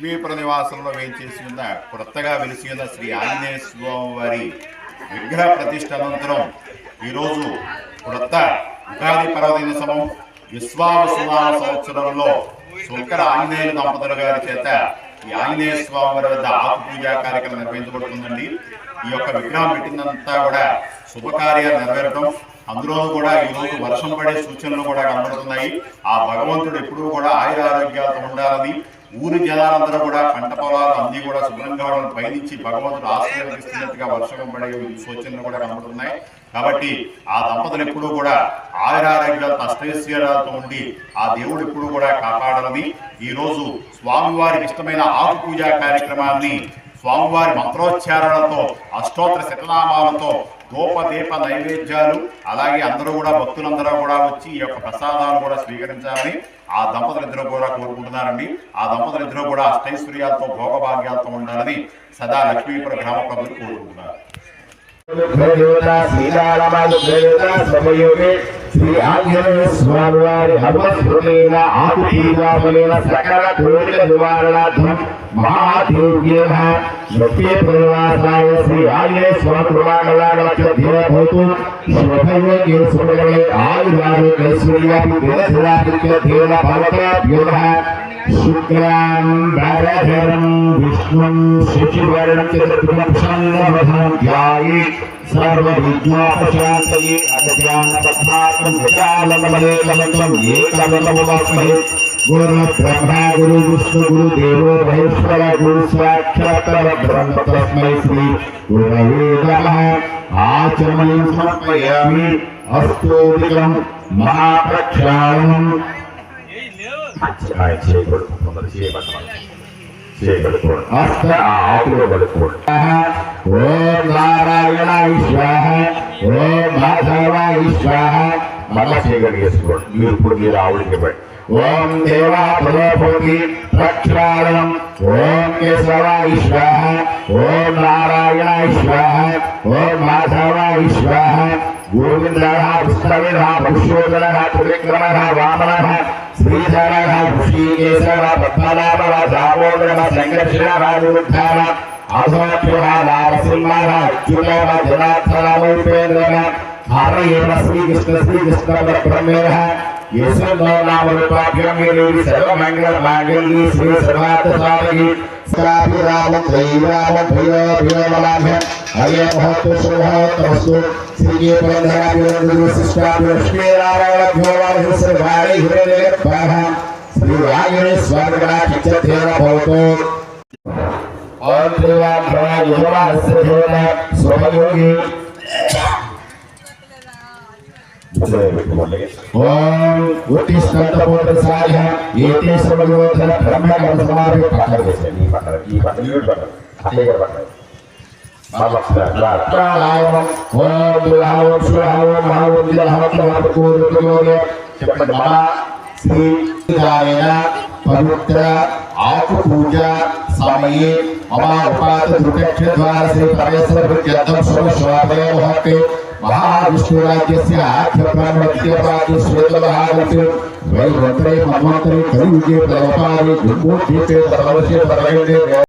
లక్ష్మీపుర నివాసంలో వేయించేసి ఉన్న కొత్తగా వెలిసి ఉన్న శ్రీ ఆంజనేయ స్వామి వారి విగ్రహ ప్రతిష్ఠ అనంతరం ఈరోజు కొత్త ఉగాది పర్వదినోత్సవం విశ్వావసునామ సంవత్సరంలో శంకర ఆంజనేయుల దంపతుల గారి చేత ఈ ఆంజనేయ స్వామి వారి వద్ద ఆకు పూజా కార్యక్రమం నిర్వహించబడుతుందండి. ఈ యొక్క విగ్రహం పెట్టినంతా కూడా శుభకార్యాలు నెరవేరడం, అందులో కూడా ఈరోజు వర్షం పడే సూచనలు కూడా కనబడుతున్నాయి. ఆ భగవంతుడు ఎప్పుడూ కూడా ఆయురారోగ్యాలతో ఉండాలని, ఊరి జనాలందరూ కూడా పంట పొలాలు అన్ని కూడా శుభ్రంగా పయనించి భగవంతుడు ఆశీర్వదిస్తున్నట్టుగా వర్షం పడే సూచనలు కూడా కనబడుతున్నాయి. కాబట్టి ఆ దంపతులు ఎప్పుడూ కూడా ఆయురారోగ్యాలతో అష్టైశ్వర్యాలతో ఉండి ఆ దేవుడు ఎప్పుడూ కూడా కాపాడాలని ఈరోజు స్వామివారికి ఇష్టమైన ఆకు పూజా కార్యక్రమాన్ని స్వామివారి మంత్రోచ్చారణలతో అష్టోత్తర శతనామాలతో దీప నైవేద్యాలు, అలాగే అందరూ కూడా భక్తులందరూ కూడా వచ్చి ఈ యొక్క ప్రసాదాలు కూడా స్వీకరించాలని ఆ దంపతులిద్దరూ కూడా కోరుకుంటున్నారండి. ఆ దంపతులిద్దరూ కూడా అష్టైశ్వర్యాలతో భోగభాగ్యాలతో ఉండాలని సదా లక్ష్మీపుర గ్రామ ప్రజలు కోరుకుంటున్నారు. శ్రీ ఆంజనేయ స్వామి వారి హనుమస్మృతేన ఆకు పూజాఫలేన సకల కోరిక నివారణార్థం మహాదేవ్యేన లక్ష్మీపురనివాసాయ శ్రీ ఆంజనేయ స్వామి కృపాకళాకలక్షేభూతు శుభయోగే శుభగణే ఆయురారోగ్యైశ్వర్యాది దినదినాదిత్యధేన భవతాభ్యో శుక్లాం వరధరం విష్ణుం శశివర్ణం చతుర్భుజం ధ్యాయే सर्वविद्यापशान्तये अज्ञानपद्माकं विशालमलेकमलं एकमलमवामहे गुरुब्रह्मा गुरुविष्णु गुरुदेवो महेश्वर गुरुसाक्षात् परब्रह्म तस्मै श्री गुरवे नमः। आचमनीं समर्पयामि। अस्तोदिकं महाप्रक्षालनम् हस्त आकुल बलकोड ओम नारायणाय स्वाहा ओम माधवाय स्वाहा मल्ला शेगड़ेसकोड मीरपुर मीर आवड़िके बैठ ओम देवा प्रभोति प्रक्षालनम ओम केशवाय स्वाहा ओम नारायणाय स्वाहा ओम माधवाय स्वाहा गोविंदः विष्णुः पुरुषोत्तमः त्रिविक्रमः वामनः श्रीधरः ऋषिकेशः पद्मनाभः दामोदरः संघर्षणः निरुद्धः अधोक्षः नारसिंहः अच्युतः जनार्दनः उपेन्द्रः हरयेव श्रीकृष्ण परब्रह्मणः येषु नाम रूपाभ्यां देवी सर्वमंगलमांगल्ये श्री सर्वार्थसाधके श्री राम त्रयीराम भयो नमः। हरे महत्व शुभमस्तु श्री परमधराभ्यो शिष्टाभ्यो लक्ष्मी नारायणभ्यो नमः। सर्वाणि हृदयगर्भः श्री आंजनेय स्वामी कटाक्षेन भवतु। ओम देवाभ्यां युवास्य देवना स्वयोगी ओम उत्तिष्ठन्तपोत्रसाय एते सर्वयोधन ब्रह्मकर्म समाधि पकड़ से नहीं पकड़ की पकड़ यूज पकड़ आगे कर पकड़ बाबा ओम दुलाओ सुहाओ महाओ दिलहात महापुर कोरे चपड़ महा श्री गायना पवित्र आकु पूजा समये अमाउपात दुर्गक्ष द्वार से परमेश्वर विद्याधम शुभ स्वापय होते महाविष्णु राज्यस्य आख्य ब्रह्मत्य पादि श्वेत महागल्पे वैवत्रे मन्वंतरे कलियुगे प्रवपादि जुम्बो दीपे सर्वस्य परमेश्वर